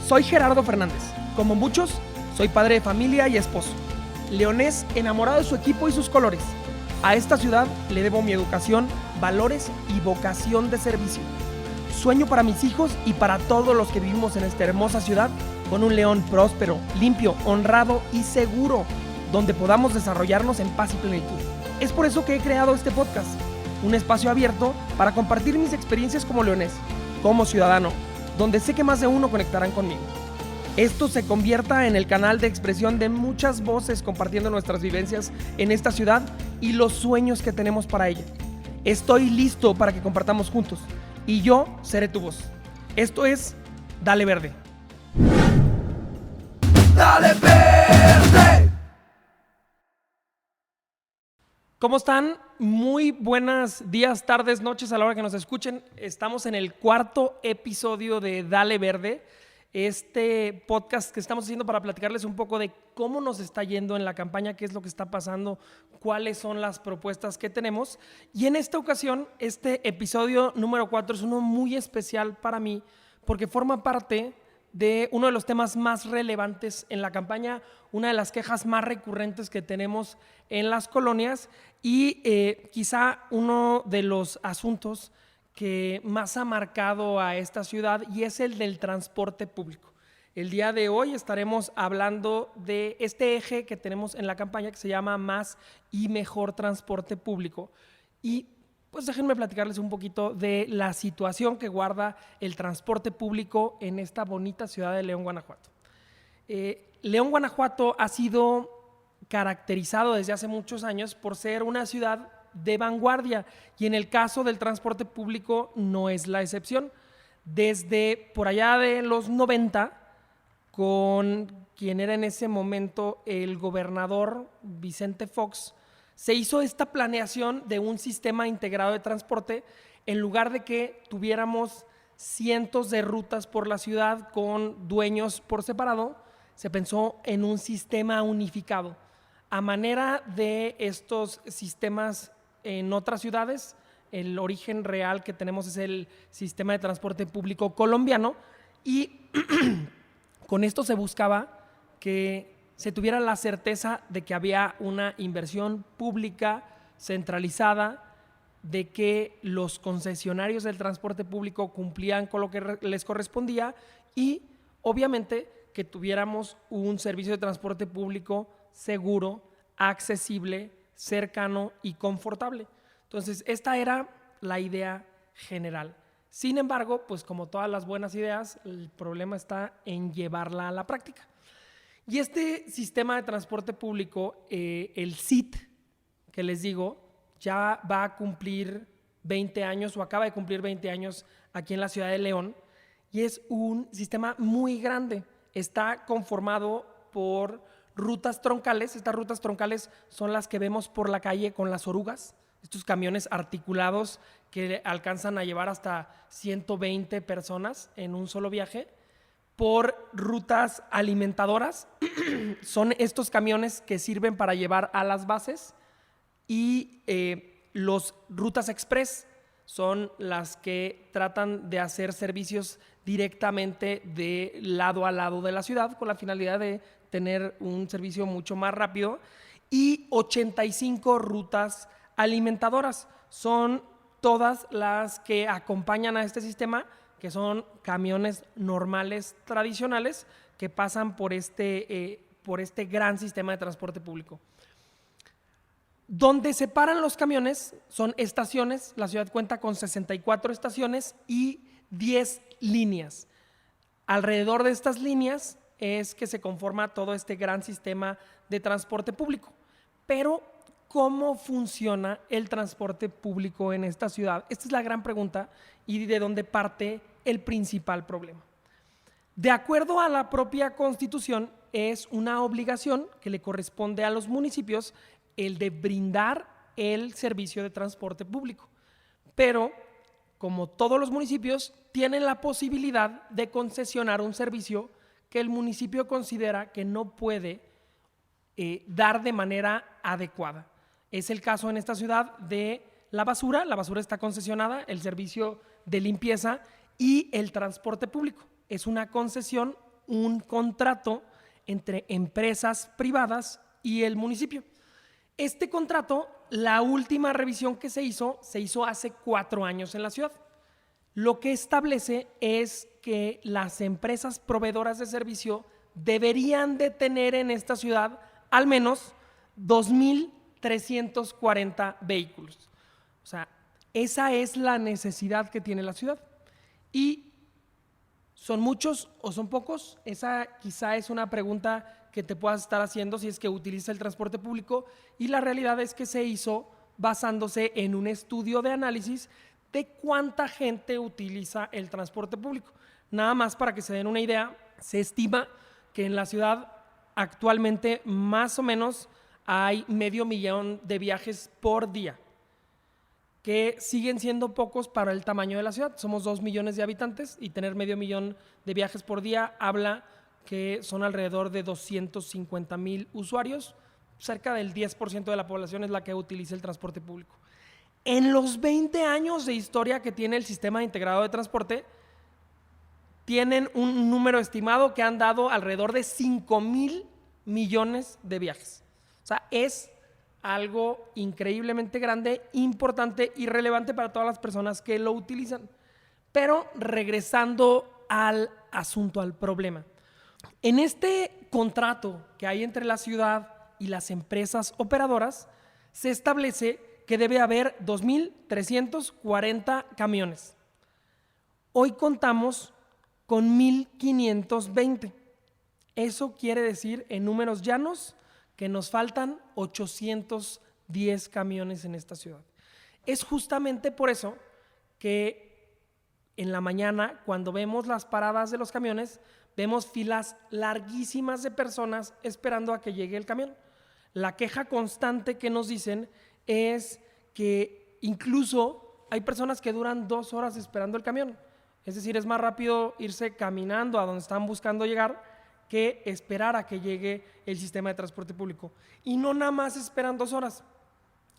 Soy Gerardo Fernández. Como muchos, soy padre de familia y esposo. Leonés enamorado de su equipo y sus colores. A esta ciudad le debo mi educación, valores y vocación de servicio. Sueño para mis hijos y para todos los que vivimos en esta hermosa ciudad con un León próspero, limpio, honrado y seguro, donde podamos desarrollarnos en paz y plenitud. Es por eso que he creado este podcast, un espacio abierto para compartir mis experiencias como leonés, como ciudadano, donde sé que más de uno conectarán conmigo. Esto se convierta en el canal de expresión de muchas voces compartiendo nuestras vivencias en esta ciudad y los sueños que tenemos para ella. Estoy listo para que compartamos juntos y yo seré tu voz. Esto es Dale Verde. ¡Dale Verde! ¿Cómo están? Muy buenos días, tardes, noches a la hora que nos escuchen. Estamos en el cuarto episodio de Dale Verde, este podcast que estamos haciendo para platicarles un poco de cómo nos está yendo en la campaña, qué es lo que está pasando, cuáles son las propuestas que tenemos. Y en esta ocasión, este episodio número 4 es uno muy especial para mí porque forma parte de uno de los temas más relevantes en la campaña, una de las quejas más recurrentes que tenemos en las colonias y quizá uno de los asuntos que más ha marcado a esta ciudad, y es el del transporte público. El día de hoy estaremos hablando de este eje que tenemos en la campaña que se llama Más y Mejor Transporte Público. Y pues déjenme platicarles un poquito de la situación que guarda el transporte público en esta bonita ciudad de León, Guanajuato. León, Guanajuato ha sido caracterizado desde hace muchos años por ser una ciudad de vanguardia, y en el caso del transporte público no es la excepción. Desde por allá de los 90, con quien era en ese momento el gobernador Vicente Fox, se hizo esta planeación de un sistema integrado de transporte. En lugar de que tuviéramos cientos de rutas por la ciudad con dueños por separado, se pensó en un sistema unificado. A manera de estos sistemas en otras ciudades, el origen real que tenemos es el sistema de transporte público colombiano, y con esto se buscaba que se tuviera la certeza de que había una inversión pública centralizada, de que los concesionarios del transporte público cumplían con lo que les correspondía y obviamente que tuviéramos un servicio de transporte público seguro, accesible, cercano y confortable. Entonces, esta era la idea general. Sin embargo, pues como todas las buenas ideas, el problema está en llevarla a la práctica. Y este sistema de transporte público, el CIT, que les digo, ya va a cumplir 20 años o acaba de cumplir 20 años aquí en la ciudad de León, y es un sistema muy grande. Está conformado por rutas troncales. Estas rutas troncales son las que vemos por la calle con las orugas, estos camiones articulados que alcanzan a llevar hasta 120 personas en un solo viaje. Por rutas alimentadoras, son estos camiones que sirven para llevar a las bases, y los rutas express son las que tratan de hacer servicios directamente de lado a lado de la ciudad con la finalidad de tener un servicio mucho más rápido. Y 85 rutas alimentadoras son todas las que acompañan a este sistema, que son camiones normales, tradicionales, que pasan por este gran sistema de transporte público. Donde se paran los camiones son estaciones. La ciudad cuenta con 64 estaciones y 10 líneas. Alrededor de estas líneas es que se conforma todo este gran sistema de transporte público. Pero, ¿cómo funciona el transporte público en esta ciudad? Esta es la gran pregunta y de donde parte el principal problema. De acuerdo a la propia Constitución, es una obligación que le corresponde a los municipios el de brindar el servicio de transporte público. Pero, como todos los municipios, tienen la posibilidad de concesionar un servicio que el municipio considera que no puede dar de manera adecuada. Es el caso en esta ciudad de la basura. La basura está concesionada, el servicio de limpieza y el transporte público. Es una concesión un contrato entre empresas privadas y el municipio. Este contrato, la última revisión que se hizo hace 4 años en la ciudad. Lo que establece es que las empresas proveedoras de servicio deberían de tener en esta ciudad al menos 2,340 vehículos. O sea, esa es la necesidad que tiene la ciudad. ¿Y son muchos o son pocos? Esa quizá es una pregunta que te puedas estar haciendo si es que utilizas el transporte público, y la realidad es que se hizo basándose en un estudio de análisis de cuánta gente utiliza el transporte público. Nada más para que se den una idea, se estima que en la ciudad actualmente más o menos hay 500,000 de viajes por día, que siguen siendo pocos para el tamaño de la ciudad. Somos 2 millones de habitantes y tener 500,000 de viajes por día habla que son alrededor de 250,000 usuarios. Cerca del 10% de la población es la que utiliza el transporte público. En los 20 años de historia que tiene el sistema integrado de transporte, tienen un número estimado que han dado alrededor de 5,000 millones de viajes. O sea, es algo increíblemente grande, importante y relevante para todas las personas que lo utilizan. Pero regresando al asunto, al problema. En este contrato que hay entre la ciudad y las empresas operadoras, se establece que debe haber 2,340 camiones. Hoy contamos con 1,520. Eso quiere decir, en números llanos, que nos faltan 810 camiones en esta ciudad. Es justamente por eso que en la mañana, cuando vemos las paradas de los camiones, vemos filas larguísimas de personas esperando a que llegue el camión. La queja constante que nos dicen es que incluso hay personas que duran 2 horas esperando el camión. Es decir, es más rápido irse caminando a donde están buscando llegar que esperar a que llegue el sistema de transporte público. Y no nada más esperan 2 horas,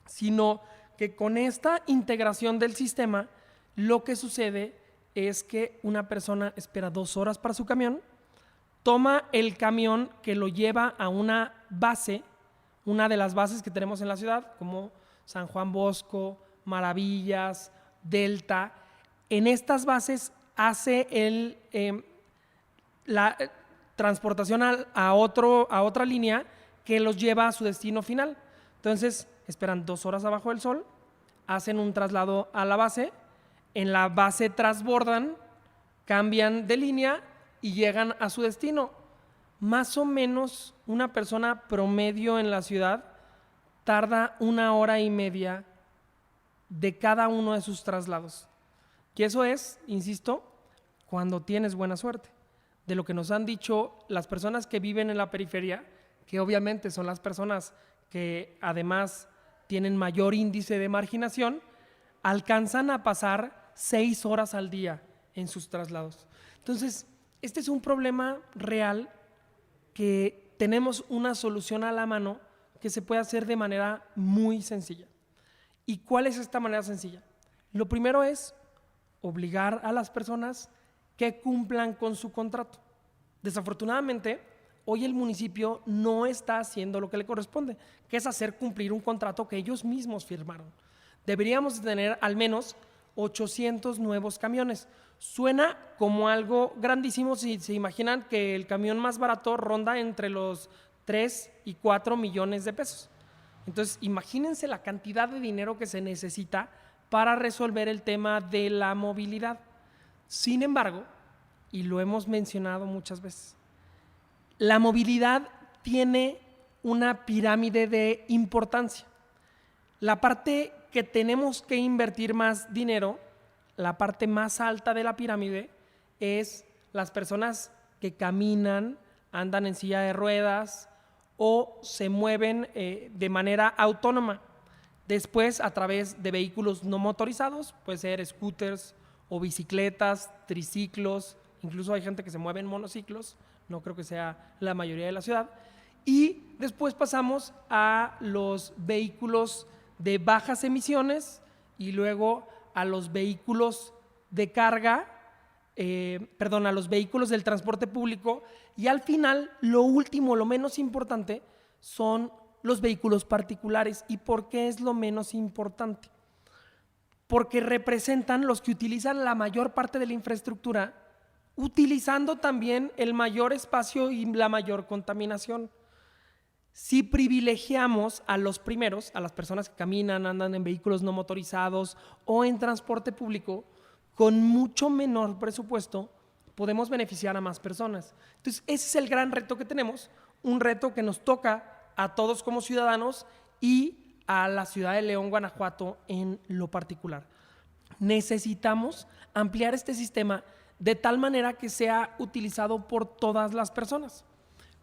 sino que con esta integración del sistema, lo que sucede es que una persona espera 2 horas para su camión, toma el camión que lo lleva a una base, una de las bases que tenemos en la ciudad, como San Juan Bosco, Maravillas, Delta. En estas bases hace la transportación a otra línea que los lleva a su destino final. Entonces, esperan 2 horas abajo del sol, hacen un traslado a la base, en la base transbordan, cambian de línea y llegan a su destino. Más o menos una persona promedio en la ciudad tarda 1 hora y media de cada uno de sus traslados. Que eso es, insisto, cuando tienes buena suerte. De lo que nos han dicho las personas que viven en la periferia, que obviamente son las personas que además tienen mayor índice de marginación, alcanzan a pasar 6 horas al día en sus traslados. Entonces, este es un problema real que tenemos una solución a la mano que se puede hacer de manera muy sencilla. ¿Y cuál es esta manera sencilla? Lo primero es obligar a las personas que cumplan con su contrato. Desafortunadamente, hoy el municipio no está haciendo lo que le corresponde, que es hacer cumplir un contrato que ellos mismos firmaron. Deberíamos tener al menos 800 nuevos camiones. Suena como algo grandísimo si se imaginan que el camión más barato ronda entre los 3 y 4 millones de pesos. Entonces, imagínense la cantidad de dinero que se necesita para resolver el tema de la movilidad. Sin embargo, y lo hemos mencionado muchas veces, la movilidad tiene una pirámide de importancia. La parte que tenemos que invertir más dinero, la parte más alta de la pirámide, es las personas que caminan, andan en silla de ruedas o se mueven de manera autónoma. Después, a través de vehículos no motorizados, puede ser scooters o bicicletas, triciclos, incluso hay gente que se mueve en monociclos, no creo que sea la mayoría de la ciudad. Y después pasamos a los vehículos de bajas emisiones y luego a los vehículos de carga a los vehículos del transporte público, y al final, lo último, lo menos importante, son los vehículos particulares. ¿Y por qué es lo menos importante? Porque representan los que utilizan la mayor parte de la infraestructura, utilizando también el mayor espacio y la mayor contaminación. Si privilegiamos a los primeros, a las personas que caminan, andan en vehículos no motorizados o en transporte público, con mucho menor presupuesto, podemos beneficiar a más personas. Entonces, ese es el gran reto que tenemos, un reto que nos toca a todos como ciudadanos y a la ciudad de León, Guanajuato en lo particular. Necesitamos ampliar este sistema de tal manera que sea utilizado por todas las personas.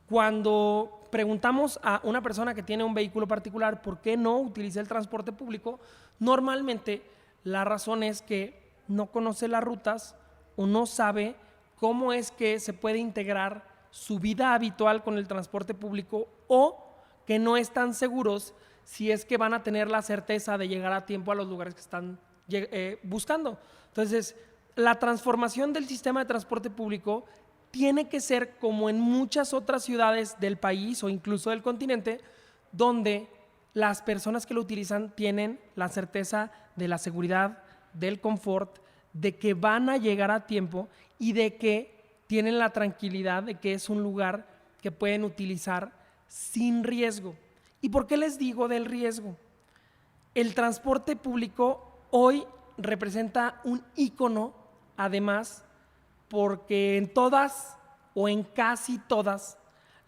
Cuando preguntamos a una persona que tiene un vehículo particular por qué no utiliza el transporte público, normalmente la razón es que no conoce las rutas o no sabe cómo es que se puede integrar su vida habitual con el transporte público, o que no están seguros si es que van a tener la certeza de llegar a tiempo a los lugares que están buscando. Entonces, la transformación del sistema de transporte público tiene que ser como en muchas otras ciudades del país o incluso del continente, donde las personas que lo utilizan tienen la certeza de la seguridad, del confort, de que van a llegar a tiempo y de que tienen la tranquilidad de que es un lugar que pueden utilizar sin riesgo. ¿Y por qué les digo del riesgo? El transporte público hoy representa un ícono, además, porque en todas o en casi todas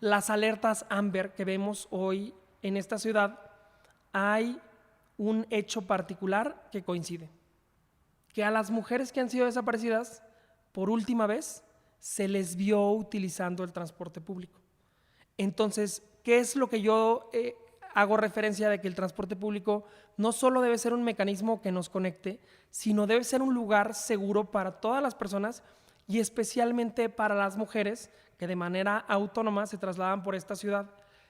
las alertas Amber que vemos hoy en esta ciudad, hay un hecho particular que coincide: que a las mujeres que han sido desaparecidas por última vez se les vio utilizando el transporte público. Entonces, ¿qué es lo que yo hago referencia de que el transporte público no solo debe ser un mecanismo que nos conecte, sino debe ser un lugar seguro para todas las personas y especialmente para las mujeres que de manera autónoma se trasladan por esta ciudad,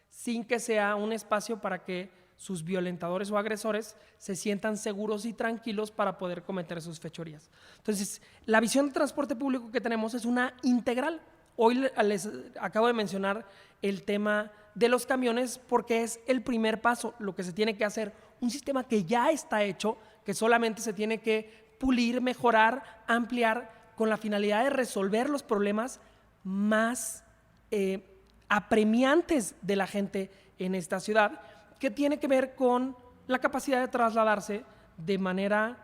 sin que sea un espacio para que sus violentadores o agresores se sientan seguros y tranquilos para poder cometer sus fechorías? Entonces, la visión de transporte público que tenemos es una integral. Hoy les acabo de mencionar el tema de los camiones porque es el primer paso, lo que se tiene que hacer, un sistema que ya está hecho, que solamente se tiene que pulir, mejorar, ampliar, con la finalidad de resolver los problemas más apremiantes de la gente en esta ciudad, que tiene que ver con la capacidad de trasladarse de manera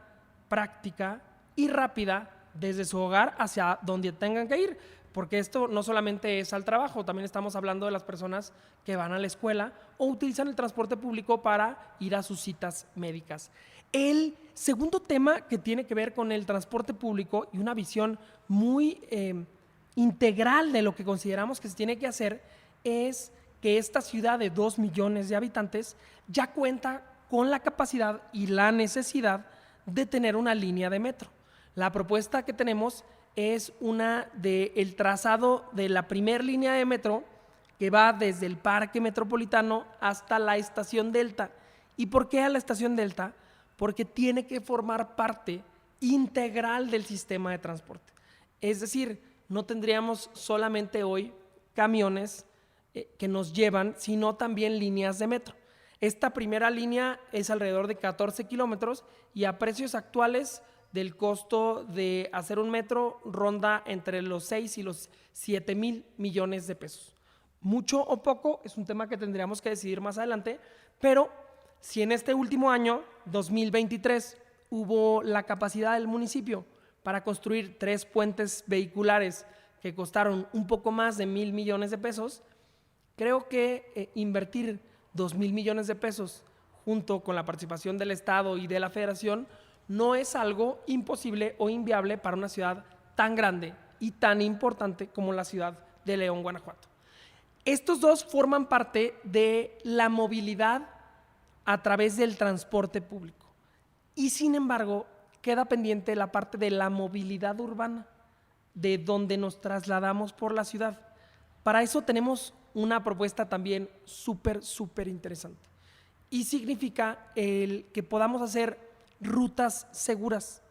práctica y rápida desde su hogar hacia donde tengan que ir, porque esto no solamente es al trabajo, también estamos hablando de las personas que van a la escuela o utilizan el transporte público para ir a sus citas médicas. El segundo tema que tiene que ver con el transporte público y una visión muy integral de lo que consideramos que se tiene que hacer es que esta ciudad de 2 millones de habitantes ya cuenta con la capacidad y la necesidad de tener una línea de metro. La propuesta que tenemos es una del trazado de la primer línea de metro que va desde el Parque Metropolitano hasta la Estación Delta. ¿Y por qué a la Estación Delta? Porque tiene que formar parte integral del sistema de transporte. Es decir, no tendríamos solamente hoy camiones que nos llevan, sino también líneas de metro. Esta primera línea es alrededor de 14 kilómetros y a precios actuales del costo de hacer un metro ronda entre los 6 y los 7 mil millones de pesos. Mucho o poco es un tema que tendríamos que decidir más adelante, pero si en este último año, 2023, hubo la capacidad del municipio para construir 3 puentes vehiculares que costaron un poco más de 1,000 millones de pesos, creo que invertir 2,000 millones de pesos junto con la participación del Estado y de la Federación no es algo imposible o inviable para una ciudad tan grande y tan importante como la ciudad de León, Guanajuato. Estos dos forman parte de la movilidad a través del transporte público y sin embargo queda pendiente la parte de la movilidad urbana, de donde nos trasladamos por la ciudad. Para eso tenemos una propuesta también súper interesante y significa el que podamos hacer rutas seguras,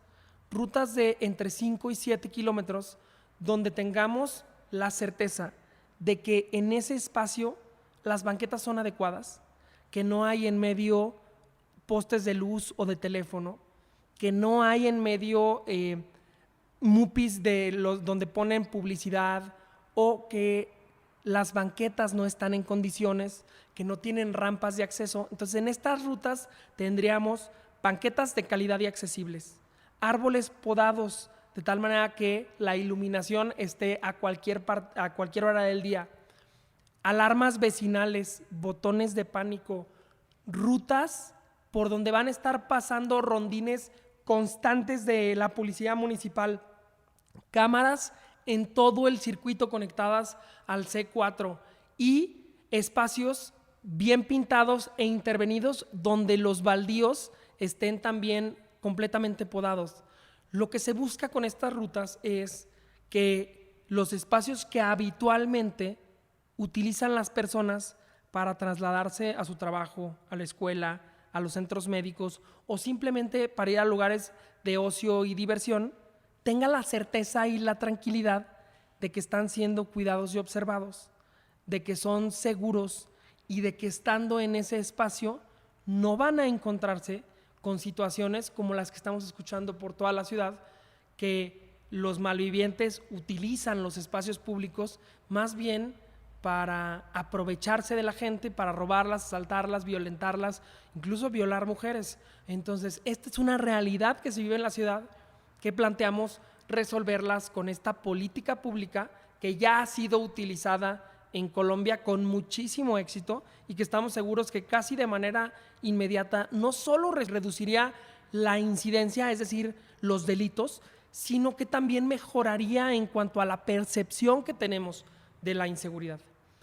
rutas de entre 5 y 7 kilómetros donde tengamos la certeza de que en ese espacio las banquetas son adecuadas, que no hay en medio postes de luz o de teléfono, que no hay en medio mupis donde ponen publicidad, o que las banquetas no están en condiciones, que no tienen rampas de acceso. Entonces, en estas rutas tendríamos banquetas de calidad y accesibles, árboles podados de tal manera que la iluminación esté a cualquier hora del día, alarmas vecinales, botones de pánico, rutas por donde van a estar pasando rondines constantes de la policía municipal, cámaras en todo el circuito conectadas al C4 y espacios bien pintados e intervenidos donde los baldíos estén también completamente podados. Lo que se busca con estas rutas es que los espacios que habitualmente utilizan las personas para trasladarse a su trabajo, a la escuela, a los centros médicos o simplemente para ir a lugares de ocio y diversión, tengan la certeza y la tranquilidad de que están siendo cuidados y observados, de que son seguros y de que estando en ese espacio no van a encontrarse con situaciones como las que estamos escuchando por toda la ciudad, que los malvivientes utilizan los espacios públicos más bien para aprovecharse de la gente, para robarlas, asaltarlas, violentarlas, incluso violar mujeres. Entonces, esta es una realidad que se vive en la ciudad, que planteamos resolverlas con esta política pública que ya ha sido utilizada en Colombia con muchísimo éxito y que estamos seguros que casi de manera inmediata no solo reduciría la incidencia, es decir, los delitos, sino que también mejoraría en cuanto a la percepción que tenemos de la inseguridad.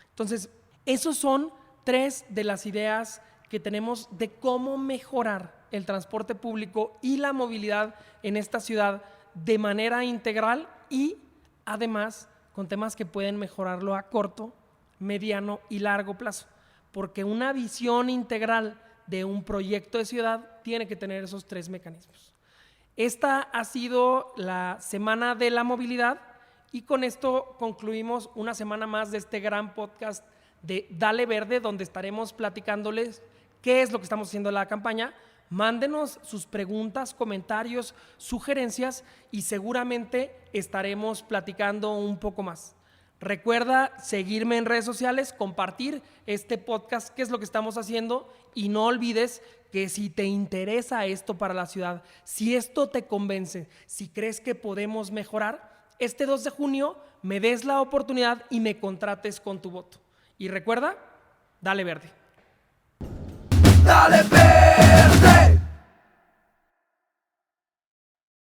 Entonces, esos son 3 de las ideas que tenemos de cómo mejorar el transporte público y la movilidad en esta ciudad de manera integral y además con temas que pueden mejorarlo a corto, mediano y largo plazo, porque una visión integral de un proyecto de ciudad tiene que tener esos 3 mecanismos. Esta ha sido la semana de la movilidad y con esto concluimos una semana más de este gran podcast de Dale Verde, donde estaremos platicándoles qué es lo que estamos haciendo en la campaña. Mándenos sus preguntas, comentarios, sugerencias y seguramente estaremos platicando un poco más. Recuerda seguirme en redes sociales, compartir este podcast, qué es lo que estamos haciendo, y no olvides que si te interesa esto para la ciudad, si esto te convence, si crees que podemos mejorar, este 2 de junio me des la oportunidad y me contrates con tu voto. Y recuerda, dale verde. Dale verde.